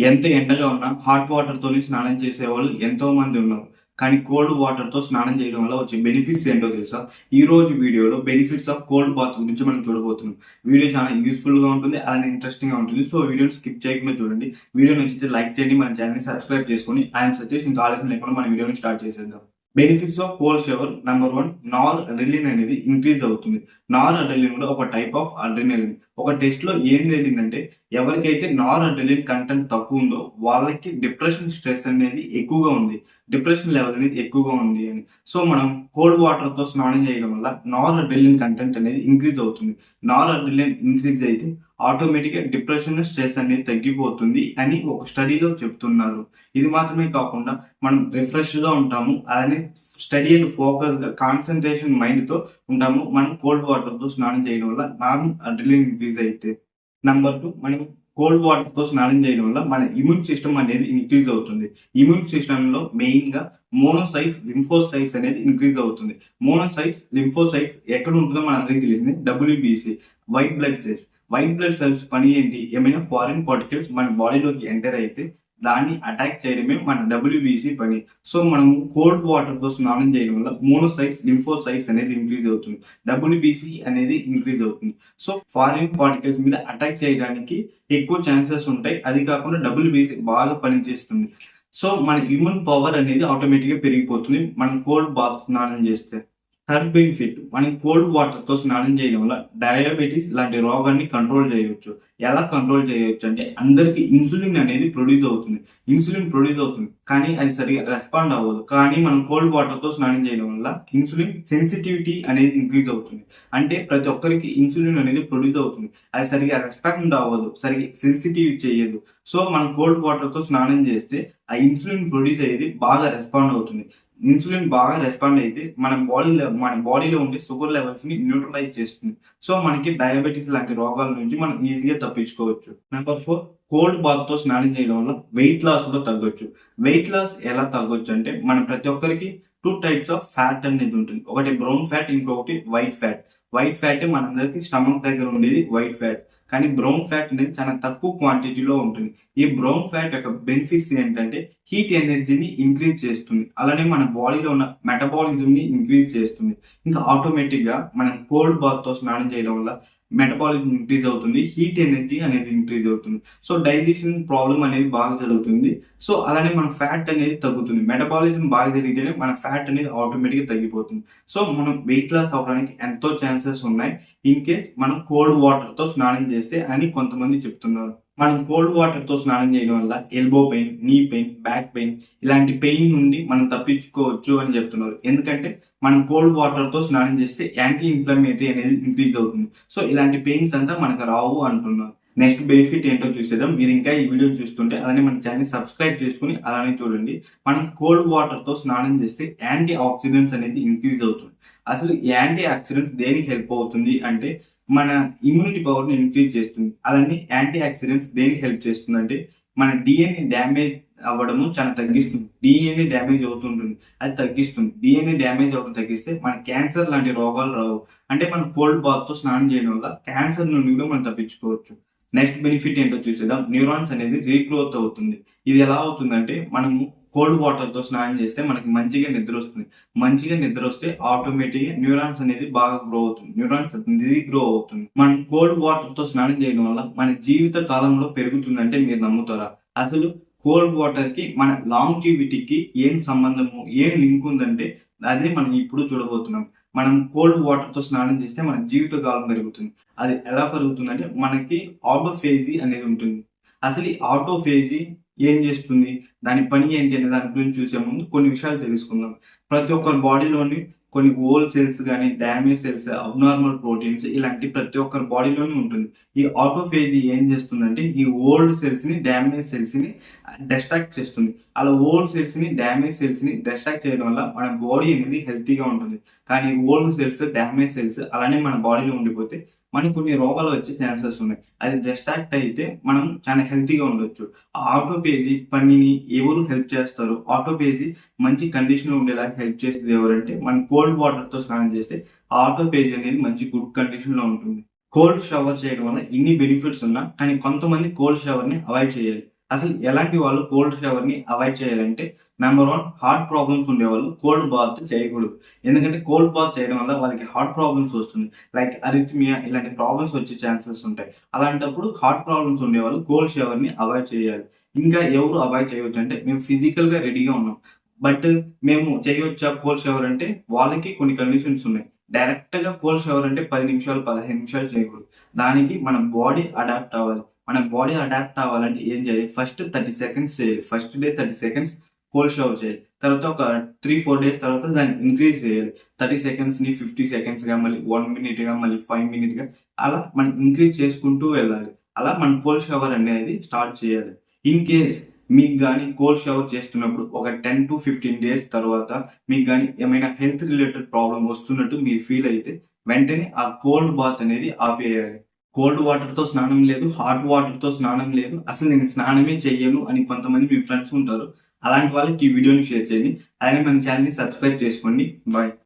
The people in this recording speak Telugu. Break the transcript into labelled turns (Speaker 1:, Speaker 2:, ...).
Speaker 1: ఎంత ఎండగా ఉన్నా హాట్ వాటర్‌తోని స్నానం చేసేవాళ్ళు ఎంతో మంది ఉన్నారు. కానీ కోల్డ్ వాటర్‌తో స్నానం చేయడం వల్ల వచ్చే బెనిఫిట్స్ ఏంటో తెలుసా? ఈరోజు వీడియోలో బెనిఫిట్స్ ఆఫ్ కోల్డ్ బాత్ గురించి మనం చూడబోతున్నాం. వీడియో చాలా యూజ్‌ఫుల్‌గా ఉంటుంది. అలానే ఇంట్రెస్టింగ్‌గా ఉంటుంది. సో, వీడియోని స్కిప్ చేయకుండా చూడండి. వీడియో నచ్చితే లైక్ చేయండి. మన ఛానెల్‌ని సబ్స్క్రైబ్ చేసుకొని ఐ యామ్ సతీష్. ఇంకా ఆలస్యం లేకుండా మన వీడియోని స్టార్ట్ చేసేద్దాం. Benefits of cold shower number 1 Nar adrenaline అనేది ఇంక్రీజ్ అవుతుంది. నార్ అడ్రినలిన్ కూడా ఒక టైప్ ఆఫ్ అడ్రినలిన్. ఒక టెస్ట్ లో ఏం తేలిందంటే ఎవరికైతే నార్ అడ్రినలిన్ కంటెంట్ తక్కువ ఉందో వాళ్ళకి డిప్రెషన్ స్ట్రెస్ అనేది ఎక్కువగా ఉంది. డిప్రెషన్ లెవెల్ అనేది ఎక్కువగా ఉంది అని. సో మనం కోల్డ్ వాటర్ తో స్నానం చేయడం వల్ల నార్ అడ్రినలిన్ కంటెంట్ అనేది ఇంక్రీజ్ అవుతుంది. నార్ అడ్రినలిన్ ఇంక్రీజ్ అయితే ఆటోమేటిక్ గా డిప్రెషన్ స్ట్రెస్ అనేది తగ్గిపోతుంది అని ఒక స్టడీలో చెప్తున్నారు. ఇది మాత్రమే కాకుండా మనం రిఫ్రెష్ గా ఉంటాము. అలానే స్టడీ అండ్ ఫోకస్ గా కాన్సన్ట్రేషన్ మైండ్ తో ఉంటాము. మనం కోల్డ్ వాటర్ తో స్నానం చేయడం వల్ల నార్మల్ అడ్రినలిన్ ఇంక్రీజ్ అయితే. నంబర్ 2 మనం కోల్డ్ వాటర్ తో స్నానం చేయడం వల్ల మన ఇమ్యూన్ సిస్టమ్ అనేది ఇంక్రీజ్ అవుతుంది. ఇమ్యూన్ సిస్టమ్ లో మెయిన్ గా మోనోసైట్స్, లింఫోసైట్స్ అనేది ఇంక్రీజ్ అవుతుంది. మోనోసైట్స్, లింఫోసైట్స్ ఎక్కడ ఉంటుందో మనందరికీ తెలిసింది WBC, white blood cells. White blood cells పని ఏంటి? ఏమైనా ఫారిన్ పార్టికల్స్ మన బాడీలోకి ఎంటర్ అయితే దాన్ని అటాక్ చేయడమే మన డబ్ల్యూబీసీ పని. సో మనము కోల్డ్ వాటర్ తో స్నానం చేయడం వల్ల మోనోసైట్స్, లింఫోసైట్స్ అనేది ఇంక్రీజ్ అవుతుంది. డబ్ల్యూబీసీ అనేది ఇంక్రీజ్ అవుతుంది. సో ఫారిన్ పార్టికల్స్ మీద అటాక్ చేయడానికి ఎక్కువ ఛాన్సెస్ ఉంటాయి. అది కాకుండా డబ్ల్యూబీసీ బాగా పనిచేస్తుంది. సో మన ఇమ్యూన్ పవర్ అనేది ఆటోమేటిక్ గా పెరిగిపోతుంది మనం కోల్డ్ బాత్ స్నానం చేస్తే. థర్డ్ బెనిఫిట్ మనం కోల్డ్ వాటర్ తో స్నానం చేయడం వల్ల డయాబెటీస్ లాంటి రోగాన్ని కంట్రోల్ చేయవచ్చు. ఎలా కంట్రోల్ చేయవచ్చు అంటే అందరికి ఇన్సులిన్ అనేది ప్రొడ్యూస్ అవుతుంది. ఇన్సులిన్ ప్రొడ్యూస్ అవుతుంది కానీ అది సరిగా రెస్పాండ్ అవ్వదు. కానీ మనం కోల్డ్ వాటర్ తో స్నానం చేయడం వల్ల ఇన్సులిన్ సెన్సిటివిటీ అనేది ఇంక్రీజ్ అవుతుంది. అంటే ప్రతి ఒక్కరికి ఇన్సులిన్ అనేది ప్రొడ్యూస్ అవుతుంది. అది సరిగా రెస్పాండ్ అవ్వదు, సరిగా సెన్సిటివ్ చేయదు. సో మనం కోల్డ్ వాటర్ తో స్నానం చేస్తే ఆ ఇన్సులిన్ ప్రొడ్యూస్ అయ్యేది బాగా రెస్పాండ్ అవుతుంది. ఇన్సులిన్ బాగా రెస్పాండ్ అయితే మన బాడీలో ఉండే షుగర్ లెవెల్స్ ని న్యూట్రలైజ్ చేస్తుంది. సో మనకి డయాబెటీస్ లాంటి రోగాల నుంచి మనం ఈజీగా తప్పించుకోవచ్చు. నెంబర్ 4 కోల్డ్ బాత్ తో స్నానం చేయడం వల్ల వెయిట్ లాస్ కూడా తగ్గొచ్చు. వెయిట్ లాస్ ఎలా తగ్గొచ్చు అంటే మనం ప్రతి ఒక్కరికి 2 టైప్స్ ఆఫ్ ఫ్యాట్ అనేది ఉంటుంది. ఒకటి బ్రౌన్ ఫ్యాట్, ఇంకొకటి వైట్ ఫ్యాట్. వైట్ ఫ్యాట్ మనందరికి స్టమక్ దగ్గర ఉండేది వైట్ ఫ్యాట్. కానీ బ్రౌన్ ఫ్యాట్ అనేది చాలా తక్కువ క్వాంటిటీలో ఉంటుంది. ఈ బ్రౌన్ ఫ్యాట్ యొక్క బెనిఫిట్స్ ఏంటంటే హీట్ ఎనర్జీని ఇంక్రీజ్ చేస్తుంది. అలానే మన బాడీలో ఉన్న మెటబాలిజం ని ఇంక్రీజ్ చేస్తుంది. ఇంకా ఆటోమేటిక్ గా మనం కోల్డ్ బాత్ తో స్నానం చేయడం వల్ల మెటబాలిజం ఇంక్రీజ్ అవుతుంది. హీట్ ఎనర్జీ అనేది ఇంక్రీజ్ అవుతుంది. సో డైజెషన్ ప్రాబ్లం అనేది బాగా జరుగుతుంది. సో అలానే మన ఫ్యాట్ అనేది తగ్గుతుంది. మెటబాలిజం బాగా జరిగితేనే మన ఫ్యాట్ అనేది ఆటోమేటిక్ గా తగ్గిపోతుంది. సో మనం వెయిట్ లాస్ అవ్వడానికి ఎంతో ఛాన్సెస్ ఉన్నాయి ఇన్ కేస్ మనం కోల్డ్ వాటర్ తో స్నానం చేస్తే అని కొంతమంది చెప్తున్నారు. మనం కోల్డ్ వాటర్ తో స్నానం చేయడం వల్ల elbow pain, knee pain, back pain ఇలాంటి పెయిన్ నుండి మనం తప్పించుకోవచ్చు అని చెప్తున్నారు. ఎందుకంటే మనం కోల్డ్ వాటర్ తో స్నానం చేస్తే యాంటీ ఇన్ఫ్లమేటరీ అనేది ఇంక్రీజ్ అవుతుంది. సో ఇలాంటి పెయిన్స్ అంతా మనకు రావు అంటున్నారు. నెక్స్ట్ బెనిఫిట్ ఏంటో చూసేద్దాం. మీరు ఇంకా ఈ వీడియో చూస్తుంటే అలానే మన ఛానల్ సబ్స్క్రైబ్ చేసుకుని అలానే చూడండి. మనం కోల్డ్ వాటర్ తో స్నానం చేస్తే యాంటీ ఆక్సిడెంట్స్ అనేది ఇంక్రీజ్ అవుతుంది. అసలు యాంటీ ఆక్సిడెంట్స్ దేనికి హెల్ప్ అవుతుంది అంటే మన ఇమ్యూనిటీ పవర్ ని ఇంక్రీజ్ చేస్తుంది. అలానే యాంటీ ఆక్సిడెంట్స్ దేనికి హెల్ప్ చేస్తుంది అంటే మన డిఎన్ఏ డ్యామేజ్ అవ్వడము చాలా తగ్గిస్తుంది. డిఎన్ఏ డ్యామేజ్ అవుతుంటుంది, అది తగ్గిస్తుంది. డిఎన్ఏ డ్యామేజ్ అవ్వడం తగ్గిస్తే మన క్యాన్సర్ లాంటి రోగాలు రావు. అంటే మనం కోల్డ్ బాత్ తో స్నానం చేయడం వల్ల క్యాన్సర్ నుండి కూడా మనం తప్పించుకోవచ్చు. నెక్స్ట్ బెనిఫిట్ ఏంటో చూసేద్దాం. న్యూరాన్స్ అనేది రీగ్రోత్ అవుతుంది. ఇది ఎలా అవుతుందంటే మనము కోల్డ్ వాటర్ తో స్నానం చేస్తే మనకి మంచిగా నిద్ర వస్తుంది. మంచిగా నిద్ర వస్తే ఆటోమేటిక్ గా న్యూరాన్స్ అనేది బాగా గ్రో అవుతుంది. న్యూరాన్స్ రీగ్రో అవుతుంది. మనం కోల్డ్ వాటర్ తో స్నానం చేయడం వల్ల మన జీవిత కాలంలో పెరుగుతుందంటే మీరు నమ్ముతారా? అసలు కోల్డ్ వాటర్ కి మన లాంగివిటీకి ఏం సంబంధము, ఏం లింక్ ఉందంటే అదే మనం ఇప్పుడు చూడబోతున్నాం. మనం కోల్డ్ వాటర్ తో స్నానం చేస్తే మన జీవిత కాలం పెరుగుతుంది. అది ఎలా పెరుగుతుందంటే మనకి ఆటోఫేజీ అనేది ఉంటుంది. అసలు ఈ ఆటోఫేజీ ఏం చేస్తుంది, దాని పని ఏంటి అనే దాని గురించి చూసే ముందు కొన్ని విషయాలు తెలుసుకుందాం. ప్రతి ఒక్కరి బాడీలోని కొన్ని ఓల్డ్ సెల్స్ కానీ, డ్యామేజ్ సెల్స్, అబ్నార్మల్ ప్రోటీన్స్ ఇలాంటి ప్రతి ఒక్కరి బాడీలోనే ఉంటుంది. ఈ ఆటోఫేజీ ఏం చేస్తుందంటే ఈ ఓల్డ్ సెల్స్ ని, డ్యామేజ్ సెల్స్ ని డిస్ట్రాక్ట్ చేస్తుంది. అలా ఓల్డ్ సెల్స్ ని, డ్యామేజ్ సెల్స్ ని డిస్ట్రాక్ట్ చేయడం వల్ల మన బాడీ అనేది హెల్తీగా ఉంటుంది. కానీ ఓల్డ్ సెల్స్, డ్యామేజ్ సెల్స్ అలానే మన బాడీలో ఉండిపోతే మనకు కొన్ని రోగాలు వచ్చే ఛాన్సెస్ ఉన్నాయి. అది డిస్ట్రాక్ట్ అయితే మనం చాలా హెల్తీగా ఉండొచ్చు. ఆ ఆటోఫేజీ పనిని ఎవరు హెల్ప్ చేస్తారు? ఆటోఫేజీ మంచి కండిషన్ ఉండేలా హెల్ప్ చేసేది ఎవరంటే మనం కోల్డ్ వాటర్ తో స్నానం చేస్తే ఆటోఫేజీ అనేది మంచి గుడ్ కండిషన్ లో ఉంటుంది. కోల్డ్ షవర్ చేయడం వల్ల ఇన్ని బెనిఫిట్స్ ఉన్నా కానీ కొంతమంది కోల్డ్ షవర్ ని అవాయిడ్ చేయాలి. అసలు ఎలాంటి వాళ్ళు కోల్డ్ షవర్ ని అవాయిడ్ చేయాలంటే, నెంబర్ 1 హార్ట్ ప్రాబ్లమ్స్ ఉండేవాళ్ళు కోల్డ్ బాత్ చేయకూడదు. ఎందుకంటే కోల్డ్ బాత్ చేయడం వల్ల వాళ్ళకి హార్ట్ ప్రాబ్లమ్స్ వస్తుంది. లైక్ అరిథ్మియా ఇలాంటి ప్రాబ్లమ్స్ వచ్చే ఛాన్సెస్ ఉంటాయి. అలాంటప్పుడు హార్ట్ ప్రాబ్లమ్స్ ఉండేవాళ్ళు కోల్డ్ షవర్ ని అవాయిడ్ చేయాలి. ఇంకా ఎవరు అవాయిడ్ చేయొచ్చు అంటే, మేము ఫిజికల్ గా రెడీగా ఉన్నాం. బట్ మేము చేయొచ్చా కోల్డ్ షవర్ అంటే, వాళ్ళకి కొన్ని కండిషన్స్ ఉన్నాయి. డైరెక్ట్ గా కోల్డ్ షవర్ అంటే 10 నిమిషాలు, 15 నిమిషాలు చేయకూడదు. దానికి మన బాడీ అడాప్ట్ అవ్వాలి. మన బాడీ అడాప్ట్ అవ్వాలంటే ఏం చేయాలి? ఫస్ట్ 30 సెకండ్స్ చేయాలి. First day 30 seconds cold shower చేయాలి. తర్వాత ఒక 3-4 డేస్ తర్వాత దాన్ని ఇంక్రీజ్ చేయాలి. 30 సెకండ్స్ ని 50 సెకండ్స్ గా, మళ్ళీ 1 మినిట్ గా, మళ్ళీ 5 మినిట్ గా, అలా మనం ఇంక్రీజ్ చేసుకుంటూ వెళ్ళాలి. అలా మనం కోల్డ్ షవర్ అనేది స్టార్ట్ చేయాలి. ఇన్ కేస్ మీకు గానీ కోల్డ్ షవర్ చేస్తున్నప్పుడు ఒక 10-15 డేస్ తర్వాత మీకు గానీ ఏమైనా హెల్త్ రిలేటెడ్ ప్రాబ్లమ్ వస్తున్నట్టు మీరు ఫీల్ అయితే వెంటనే ఆ కోల్డ్ బాత్ అనేది ఆపేయాలి. కోల్డ్ వాటర్ తో స్నానం లేదు, హాట్ వాటర్ తో స్నానం లేదు, అసలు నేను స్నానమే చెయ్యను అని కొంతమంది మీ ఫ్రెండ్స్ ఉంటారు. అలాంటి వాళ్ళకి ఈ వీడియోని షేర్ చేయండి. అలాగే మన ఛానల్ ని సబ్స్క్రైబ్ చేసుకోండి. బాయ్.